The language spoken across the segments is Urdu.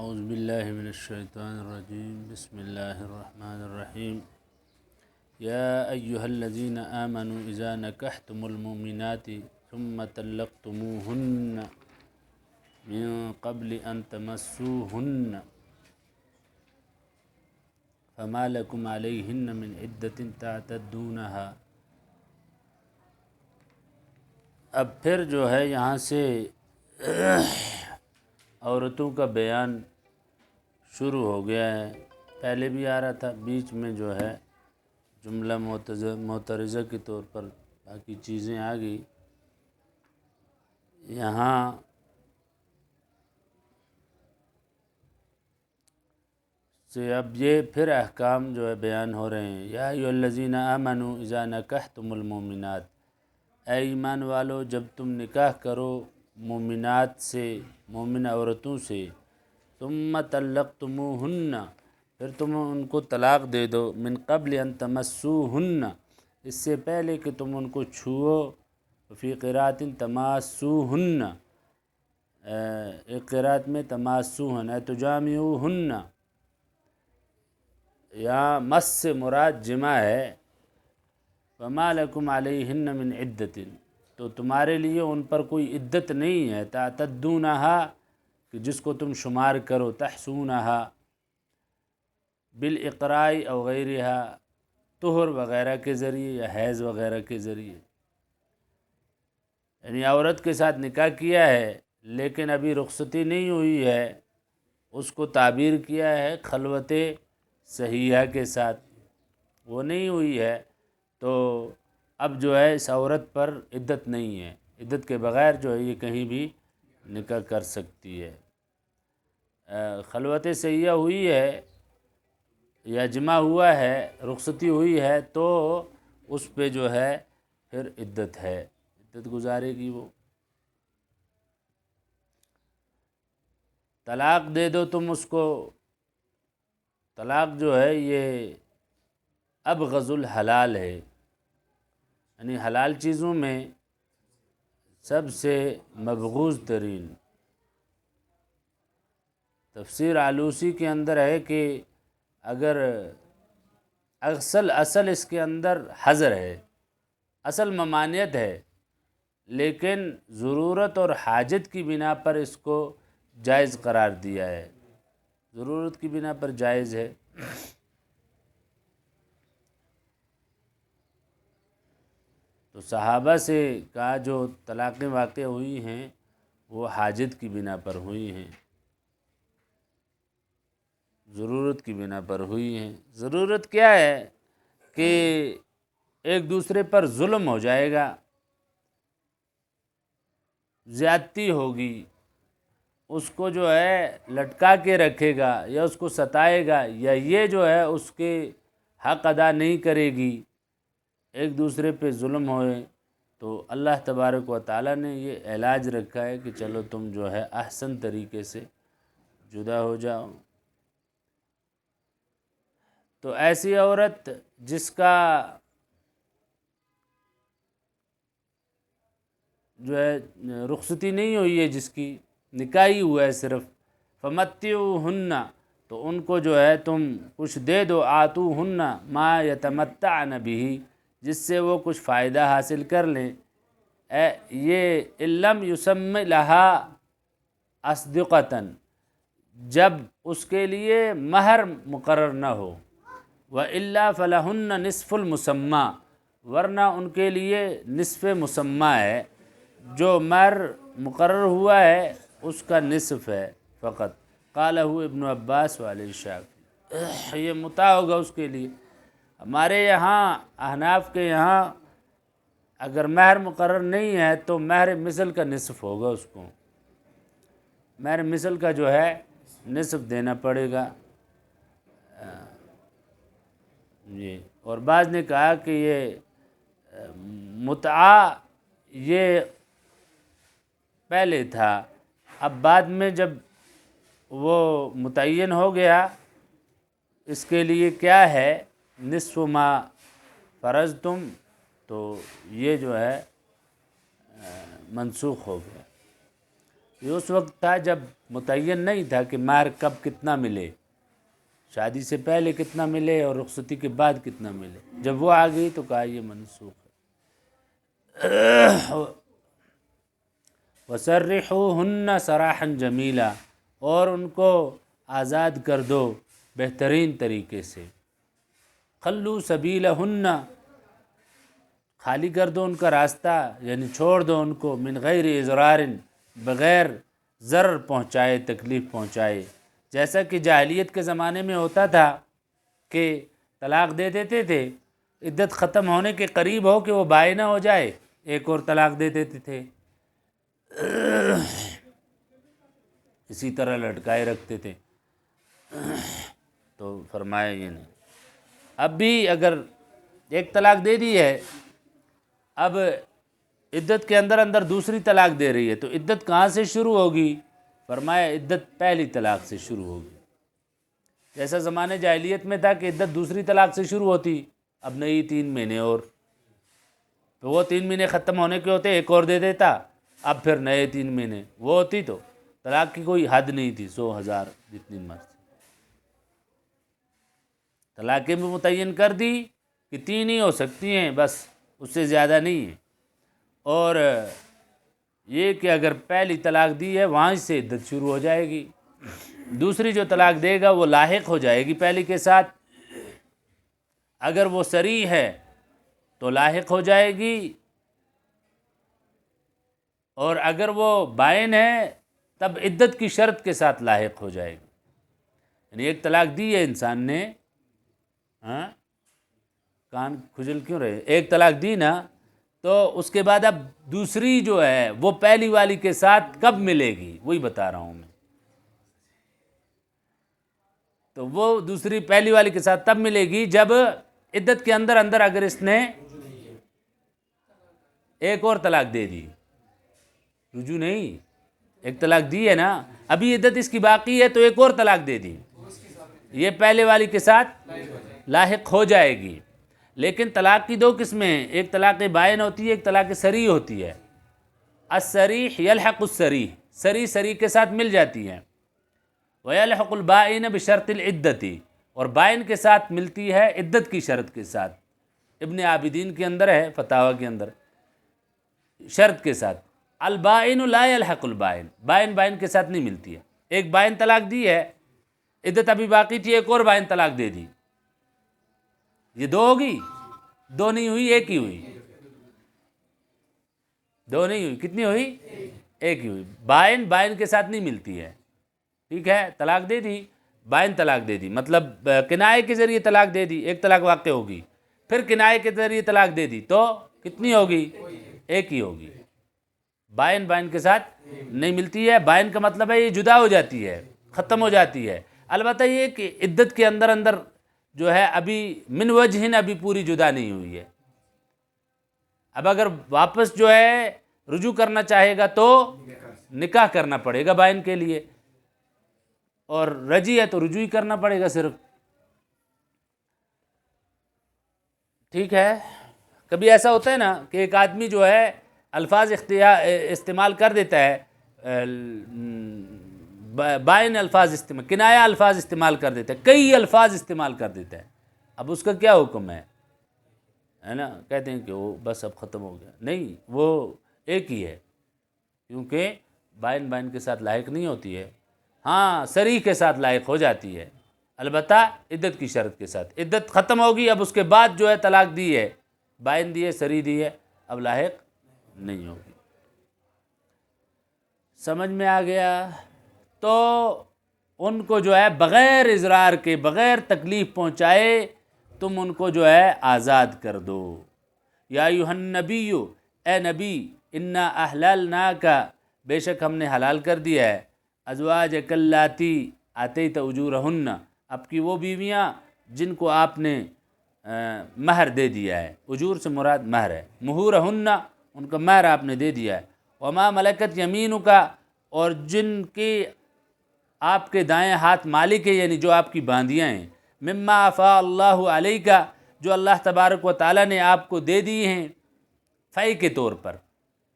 اعوذ باللہ من الشیطان الرجیم بسم اللہ الرحمن الرحیم یا ایہا الذین آمنوا اذا نکحتم المؤمنات ثم طلقتموہن من قبل ان تمسوہن فما لکم علیہن من عدۃ تعتدونہا۔ اب پھر جو ہے یہاں سے عورتوں کا بیان شروع ہو گیا ہے۔ پہلے بھی آ رہا تھا، بیچ میں جو ہے جملہ معترضہ کے طور پر باقی چیزیں آ گئی۔ یہاں سے اب یہ پھر احکام جو ہے بیان ہو رہے ہیں۔ یا ایھا الذین آمنوا اذا نکحتم المؤمنات، اے ایمان والو جب تم نکاح کرو مومنات سے، مومن عورتوں سے، ثم طلقتموہن، پھر تم ان کو طلاق دے دو، من قبل ان تمسوہن، اس سے پہلے کہ تم ان کو چھوؤ، فی قراءۃ تماسوہن، ایک قراءت میں تماسوہن اے تجامعوہن، یہاں مس سے مراد جماع ہے۔ فما لکم علیہن من عدۃ، تو تمہارے لیے ان پر کوئی عدت نہیں ہے، تعتدونہا، کہ جس کو تم شمار کرو، تحصونہا بالاقراء او غیرہا، طہر وغیرہ کے ذریعے یا حیض وغیرہ کے ذریعے۔ یعنی عورت کے ساتھ نکاح کیا ہے لیکن ابھی رخصتی نہیں ہوئی ہے، اس کو تعبیر کیا ہے خلوت صحیحہ کے ساتھ، وہ نہیں ہوئی ہے، تو اب جو ہے اس عورت پر عدت نہیں ہے، عدت کے بغیر جو ہے یہ کہیں بھی نکاح کر سکتی ہے۔ خلوت صحیحہ ہوئی ہے یا جمع ہوا ہے، رخصتی ہوئی ہے، تو اس پہ جو ہے پھر عدت ہے، عدت گزارے گی وہ۔ طلاق دے دو تم اس کو، طلاق جو ہے یہ ابغض الحلال ہے، یعنی حلال چیزوں میں سب سے مبغوض ترین۔ تفسیر آلوسی کے اندر ہے کہ اگر اصل اس کے اندر حظر ہے، اصل ممانعت ہے، لیکن ضرورت اور حاجت کی بنا پر اس کو جائز قرار دیا ہے، ضرورت کی بنا پر جائز ہے۔ تو صحابہ سے کا جو طلاقیں واقع ہوئی ہیں وہ حاجت کی بنا پر ہوئی ہیں، ضرورت کی بنا پر ہوئی ہیں۔ ضرورت کیا ہے کہ ایک دوسرے پر ظلم ہو جائے گا، زیادتی ہوگی، اس کو جو ہے لٹکا کے رکھے گا یا اس کو ستائے گا، یا یہ جو ہے اس کے حق ادا نہیں کرے گی، ایک دوسرے پہ ظلم ہوئے، تو اللہ تبارک و تعالیٰ نے یہ علاج رکھا ہے کہ چلو تم جو ہے احسن طریقے سے جدا ہو جاؤ۔ تو ایسی عورت جس کا جو ہے رخصتی نہیں ہوئی ہے، جس کی نکاح ہی ہوا ہے صرف، فمتعوہن، تو ان کو جو ہے تم کچھ دے دو، آتوہن ما یتمتعن بہ، جس سے وہ کچھ فائدہ حاصل کر لیں۔ یہ ان لم یسم لہا اصدقۃً، جب اس کے لیے مہر مقرر نہ ہو، وَإِلَّا فَلَهُنَّ نِصْفُ الْمُسَمَّى، ورنہ ان کے لیے نصف مسمى ہے، جو مہر مقرر ہوا ہے اس کا نصف ہے فقط۔ قالہ ابن عباس وعلیہ الشافعی، یہ متاع ہوگا اس کے لیے۔ ہمارے یہاں احناف کے یہاں اگر مہر مقرر نہیں ہے تو مہر مثل کا نصف ہوگا، اس کو مہر مثل کا جو ہے نصف دینا پڑے گا۔ جی، اور بعض نے کہا کہ یہ متعہ یہ پہلے تھا، اب بعد میں جب وہ متعین ہو گیا، اس کے لیے کیا ہے نصف ما فرضتم، تو یہ جو ہے منسوخ ہو گیا۔ یہ اس وقت تھا جب متعین نہیں تھا کہ مہر کب کتنا ملے، شادی سے پہلے کتنا ملے اور رخصتی کے بعد کتنا ملے۔ جب وہ آ گئی تو کہا یہ منسوخ ہے۔ وَسَرِّحُوهُنَّ سَرَاحًا جَمِيلًا، اور ان کو آزاد کر دو بہترین طریقے سے۔ خلو سبیلہن، خالی کر دو ان کا راستہ، یعنی چھوڑ دو ان کو، من غیر اضرار، بغیر ضرر پہنچائے، تکلیف پہنچائے۔ جیسا کہ جاہلیت کے زمانے میں ہوتا تھا کہ طلاق دے دیتے تھے، عدت ختم ہونے کے قریب ہو کہ وہ بائنہ ہو جائے، ایک اور طلاق دے دیتے تھے، اسی طرح لٹکائے رکھتے تھے۔ تو فرمایا یہ نہیں، اب بھی اگر ایک طلاق دے دی ہے، اب عدت کے اندر اندر دوسری طلاق دے رہی ہے، تو عدت کہاں سے شروع ہوگی؟ فرمایا عدت پہلی طلاق سے شروع ہوگی۔ جیسا زمانے جاہلیت میں تھا کہ عدت دوسری طلاق سے شروع ہوتی، اب نئی 3 مہینے اور، تو وہ 3 مہینے ختم ہونے کے ہوتے ایک اور دے دیتا، اب پھر نئے 3 مہینے، وہ ہوتی تو طلاق کی کوئی حد نہیں تھی، 100,000 جتنی مرضی۔ طلاقیں بھی متعین کر دی کہ 3 ہی ہو سکتی ہیں، بس اس سے زیادہ نہیں ہے۔ اور یہ کہ اگر پہلی طلاق دی ہے وہاں سے عدت شروع ہو جائے گی، دوسری جو طلاق دے گا وہ لاحق ہو جائے گی پہلی کے ساتھ، اگر وہ صریح ہے تو لاحق ہو جائے گی، اور اگر وہ بائن ہے تب عدت کی شرط کے ساتھ لاحق ہو جائے گی۔ یعنی ایک طلاق دی ہے انسان نے، ہاں کان کھجل کیوں رہے، ایک طلاق دی نا، تو اس کے بعد اب دوسری جو ہے وہ پہلی والی کے ساتھ کب ملے گی، وہی بتا رہا ہوں میں۔ تو وہ دوسری پہلی والی کے ساتھ تب ملے گی جب عدت کے اندر اندر اگر اس نے ایک اور طلاق دے دی، رجوع نہیں، ایک طلاق دی ہے نا، ابھی عدت اس کی باقی ہے تو ایک اور طلاق دے دی، یہ پہلے والی کے ساتھ لاحق ہو جائے گی۔ لیکن طلاق کی 2 قسمیں ہیں، ایک طلاق بائن ہوتی ہے، ایک طلاق صریح ہوتی ہے۔ الصریح یلحق الصریح، صریح صریح کے ساتھ مل جاتی ہے، ویلحق البائن بشرط العدت، اور بائن کے ساتھ ملتی ہے عدت کی شرط کے ساتھ۔ ابن عابدین کے اندر ہے، فتاوی کے اندر، شرط کے ساتھ۔ البائن لا یلحق البائن، بائن بائن کے ساتھ نہیں ملتی ہے۔ ایک بائن طلاق دی ہے، عدت ابھی باقی تھی، ایک اور بائن طلاق دے دی، یہ 2 ہوگی؟ 2 نہیں ہوئی، ایک ہی ہوئی، 2 نہیں ہوئی، کتنی ہوئی؟ ایک ہی ہوئی۔ بائن بائن کے ساتھ نہیں ملتی ہے، ٹھیک ہے، طلاق دے دی، بائن طلاق دے دی، مطلب کنائے کے ذریعے طلاق دے دی، ایک طلاق واقع ہوگی، پھر کنائے کے ذریعے طلاق دے دی تو کتنی ہوگی؟ ایک ہی ہوگی۔ بائن بائن کے ساتھ نہیں ملتی ہے، بائن کا مطلب ہے یہ جدا ہو جاتی ہے، ختم ہو جاتی ہے، البتہ یہ کہ عدت کے اندر اندر جو ہے ابھی من وجہن ابھی پوری جدا نہیں ہوئی ہے۔ اب اگر واپس جو ہے رجوع کرنا چاہے گا تو نکاح کرنا پڑے گا بائن کے لیے، اور رجی ہے تو رجوع ہی کرنا پڑے گا صرف، ٹھیک ہے۔ کبھی ایسا ہوتا ہے نا کہ ایک آدمی جو ہے الفاظ استعمال کر دیتا ہے، بائن الفاظ استعمال، کنایہ الفاظ استعمال کر دیتا ہے، کئی الفاظ استعمال کر دیتا ہے، اب اس کا کیا حکم ہے نا؟ کہتے ہیں کہ وہ بس اب ختم ہو گیا، نہیں، وہ ایک ہی ہے، کیونکہ بائن بائن کے ساتھ لاحق نہیں ہوتی ہے، ہاں صریح کے ساتھ لاحق ہو جاتی ہے، البتہ عدت کی شرط کے ساتھ۔ عدت ختم ہوگی، اب اس کے بعد جو ہے طلاق دی ہے، بائن دی ہے، صریح دی ہے، اب لاحق نہیں ہوگی۔ سمجھ میں آ گیا؟ تو ان کو جو ہے بغیر اضرار کے، بغیر تکلیف پہنچائے تم ان کو جو ہے آزاد کر دو۔ یا ایھا النبی، اے نبی، انا احللناک، بے شک ہم نے حلال کر دیا ہے، ازواجک اللاتی آتیت اجورہن، آپ کی وہ بیویاں جن کو آپ نے مہر دے دیا ہے، اجور سے مراد مہر ہے، مہورہن، ان کا مہر آپ نے دے دیا ہے، وما ملکت یمینک، اور جن کی آپ کے دائیں ہاتھ مالک ہے، یعنی جو آپ کی باندیاں ہیں، مما افاء اللہ علیک، جو اللہ تبارک و تعالیٰ نے آپ کو دے دی ہیں، فی کے طور پر،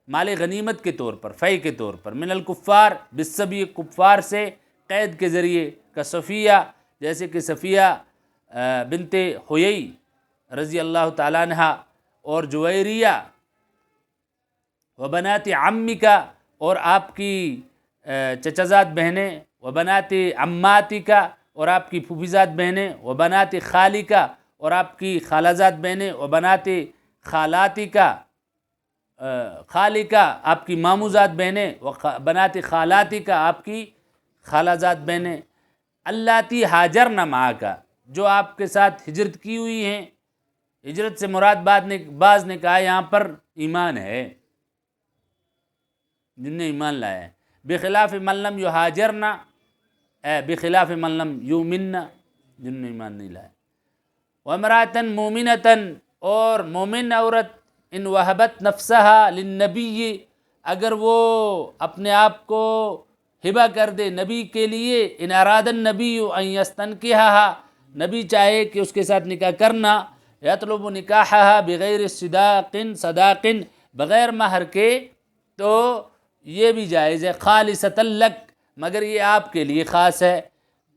مال غنیمت کے طور پر، فے کے طور پر، من الکفار بالسبی، کفار سے قید کے ذریعے، کا صفیہ، جیسے کہ صفیہ بنت حیی رضی اللہ تعالیٰ عنہ، اور جویریہ و بنات عمک، اور آپ کی چچزاد بہنیں، و بنات عماتک، اور آپ کی پھوپھیزاد بہنیں، و بنات خالک، اور آپ کی خالازاد بہنیں، و بنات خالاتک، خالکہ آپ کی ماموزاد بہنیں، و بنات خالاتک، آپ کی خالازاد بہنیں، اللاتی ہاجرن معک، جو آپ کے ساتھ ہجرت کی ہوئی ہیں۔ ہجرت سے مراد بعض نے کہا یہاں پر ایمان ہے، جن نے ایمان لایا ہے، بخلاف من لم یہاجرن، بخلاف من لم یؤمن، جن نے ایمان نہیں لایا، وامرأۃ مومنۃ، اور مومن عورت، ان وہبت نفسہا للنبی، اگر وہ اپنے آپ کو ہبہ کر دے نبی کے لیے، ان اراد النبی ان یستنکحھا، نبی چاہے کہ اس کے ساتھ نکاح کرنا، یطلب نکاحھا بغیر صداق، بغیر مہر کے، تو یہ بھی جائز ہے، خالصۃ لک، مگر یہ آپ کے لیے خاص ہے،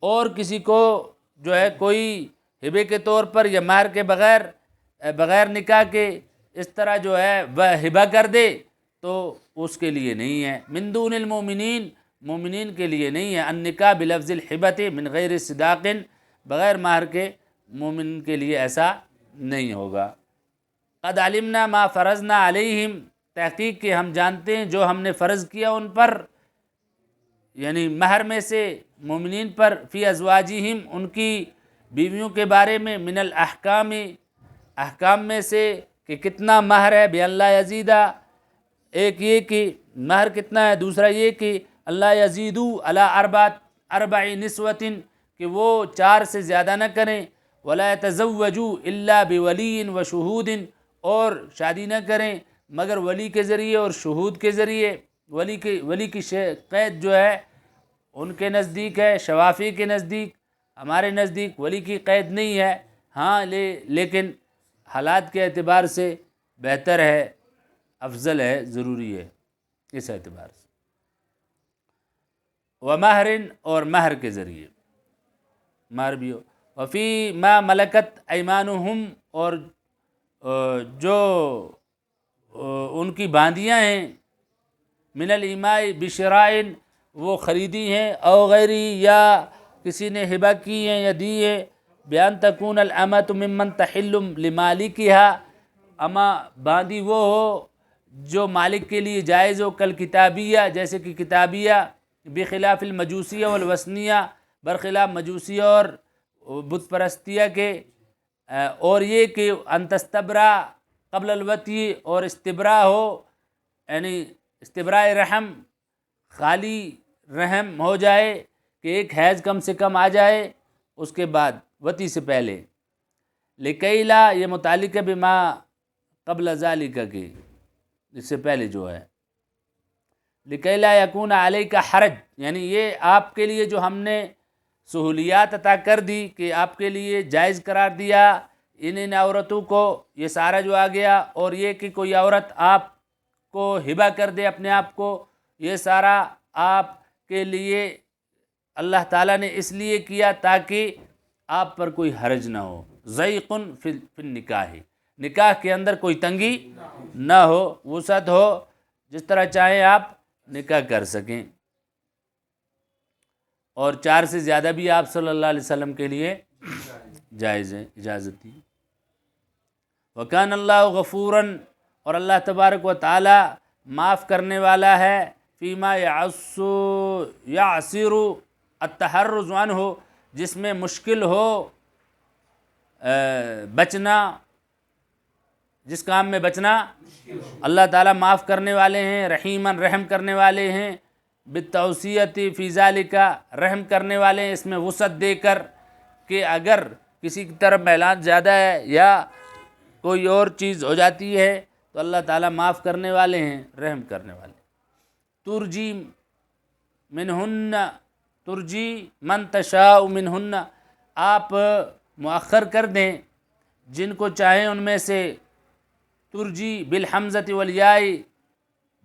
اور کسی کو جو ہے کوئی ہبے کے طور پر یا مہر کے بغیر نکاح کے اس طرح جو ہے وہ ہبہ کر دے تو اس کے لیے نہیں ہے، من دون المؤمنین، مومنین کے لیے نہیں ہے، النکاح بلفظ الہبۃ من غیر صداق، بغیر مہر کے مومن کے لیے ایسا نہیں ہوگا۔ قد علمنا ما فرضنا علیہم، تحقیق کہ ہم جانتے ہیں جو ہم نے فرض کیا ان پر، یعنی مہر میں سے مومنین پر، فی ازواجہم، ان کی بیویوں کے بارے میں، من الاحکام، احکام میں سے کہ کتنا مہر ہے، بے اللہ یزیدہ، ایک یہ کہ مہر کتنا ہے، دوسرا یہ کہ اللہ یزیدو علی اربع نسوۃ، کہ وہ 4 سے زیادہ نہ کریں، ولا یتزوجوا الا بولی و شہود، اور شادی نہ کریں مگر ولی کے ذریعے اور شہود کے ذریعے۔ ولی کی قید جو ہے ان کے نزدیک ہے، شوافی کے نزدیک، ہمارے نزدیک ولی کی قید نہیں ہے، ہاں لیکن حالات کے اعتبار سے بہتر ہے، افضل ہے، ضروری ہے اس اعتبار سے۔ ومہر، اور مہر کے ذریعے، مہر بھی ہو، وفی ما ملکت ایمانہم، اور جو ان کی باندیاں ہیں، من الاماء بشرائن، وہ خریدی ہیں، او غیری، یا کسی نے ہبہ کی ہیں یا دی ہیں، بیان تکون الامۃ ممن تحل لمالکہا، اما باندی وہ ہو جو مالک کے لیے جائز ہو، کل کتابیہ، جیسے کہ کتابیہ، بخلاف المجوسیہ والوثنیہ، برخلاف مجوسیہ اور بت پرستیہ کے، اور یہ کہ ان تستبرا قبل الوطی، اور استبراء ہو، یعنی استبراء رحم، خالی رحم ہو جائے کہ ایک حیض کم سے کم آ جائے اس کے بعد، وطی سے پہلے، لکیلا، یہ متعلق ہے بما قبل ذالک کی، اس سے پہلے جو ہے، لکیلا یکون علیک حرج، یعنی یہ آپ کے لیے جو ہم نے سہولیات عطا کر دی کہ آپ کے لیے جائز قرار دیا ان عورتوں کو، یہ سارا جو آ گیا، اور یہ کہ کوئی عورت آپ کو ہبہ کر دے اپنے آپ کو، یہ سارا آپ کے لیے اللہ تعالیٰ نے اس لیے کیا تاکہ آپ پر کوئی حرج نہ ہو، ضیق فی النکاح، نکاح کے اندر کوئی تنگی نہ ہو، وسعت ہو، جس طرح چاہیں آپ نکاح کر سکیں، اور 4 سے زیادہ بھی آپ صلی اللہ علیہ وسلم کے لیے جائز ہے، اجازت دی۔ وکان اللہ غفوراً، اور اللہ تبارک و تعالی معاف کرنے والا ہے، فیما یعسر التحرز عنہ، جس میں مشکل ہو بچنا، جس کام میں بچنا، اللہ تعالیٰ معاف کرنے والے ہیں، رحیماً، رحم کرنے والے ہیں، بالتوسیعۃ فی ذالک، رحم کرنے والے ہیں اس میں وسعت دے کر، کہ اگر کسی کی طرف میلان زیادہ ہے یا کوئی اور چیز ہو جاتی ہے تو اللہ تعالیٰ معاف کرنے والے ہیں، رحم کرنے والے۔ ترجی منہن، ترجی من تشاء منہن، آپ مؤخر کر دیں جن کو چاہیں ان میں سے، ترجی بالحمزۃ والیاء،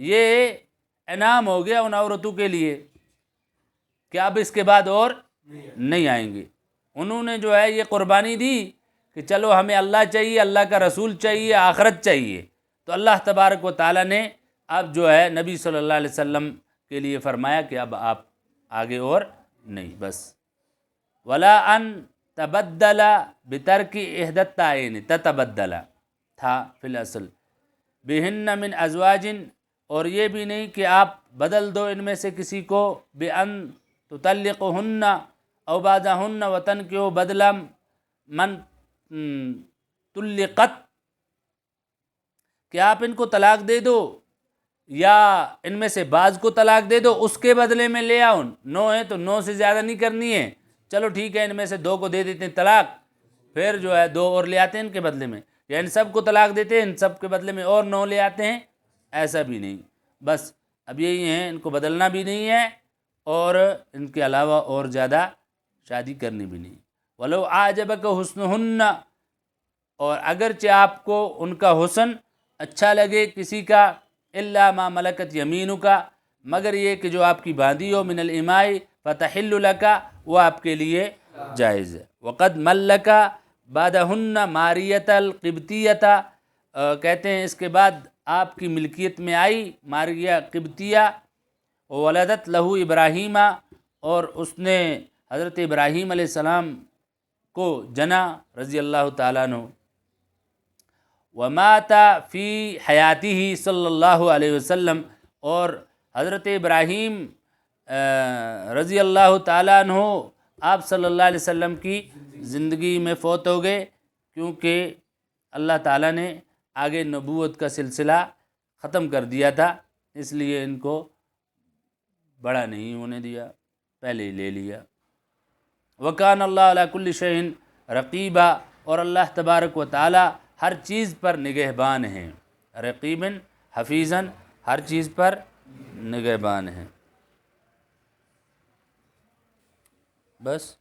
یہ انعام ہو گیا ان عورتوں کے لیے کہ اب اس کے بعد اور نہیں آئیں گے۔ انہوں نے جو ہے یہ قربانی دی کہ چلو ہمیں اللہ چاہیے، اللہ کا رسول چاہیے، آخرت چاہیے، تو اللہ تبارک و تعالیٰ نے اب جو ہے نبی صلی اللہ علیہ وسلم کے لیے فرمایا کہ اب آپ آگے اور نہیں، بس ولا ان تبدل بترک احد التائین، تتبدل تھا فی الاصل، بہن من ازواج، اور یہ بھی نہیں کہ آپ بدل دو ان میں سے کسی کو، بان تطلقہن او بعضہن وتنکحوا بدل من طلقت، کہ آپ ان کو طلاق دے دو یا ان میں سے بعض کو طلاق دے دو، اس کے بدلے میں لے آؤ، 9 ہے تو 9 سے زیادہ نہیں کرنی ہے، چلو ٹھیک ہے ان میں سے 2 کو دے دیتے ہیں طلاق، پھر جو ہے 2 اور لے آتے ہیں ان کے بدلے میں، یا ان سب کو طلاق دیتے ہیں ان سب کے بدلے میں اور 9 لے آتے ہیں، ایسا بھی نہیں، بس اب یہی ہیں، ان کو بدلنا بھی نہیں ہے اور ان کے علاوہ اور زیادہ شادی کرنی بھی نہیں۔ ولو اعجبک حسنہن، اور اگرچہ آپ کو ان کا حسن اچھا لگے کسی کا، الا ما ملکت یمینک، مگر یہ کہ جو آپ کی باندھی ہو، من الاماء فتحل لک، وہ آپ کے لیے جائز ہے۔ وقد ملک بعدہن ماریۃ القبطیۃ، کہتے ہیں اس کے بعد آپ کی ملکیت میں آئی ماریہ قبطیہ، ولدت لہو ابراہیم، اور اس نے حضرت ابراہیم علیہ السلام کو جنا رضی اللہ تعالیٰ عنہ، ومات فی حیاتہ صلی اللہ علیہ وسلم، اور حضرت ابراہیم رضی اللہ تعالیٰ عنہ آپ صلی اللہ علیہ وسلم کی زندگی میں فوت ہو گئے، کیونکہ اللہ تعالیٰ نے آگے نبوت کا سلسلہ ختم کر دیا تھا، اس لیے ان کو بڑا نہیں ہونے دیا، پہلے ہی لے لیا۔ وکان اللہ علی کل شیء رقیبا، اور اللہ تبارک و تعالی ہر چیز پر نگہبان ہیں، رقیباً حفیظاً، ہر چیز پر نگہبان ہیں۔ بس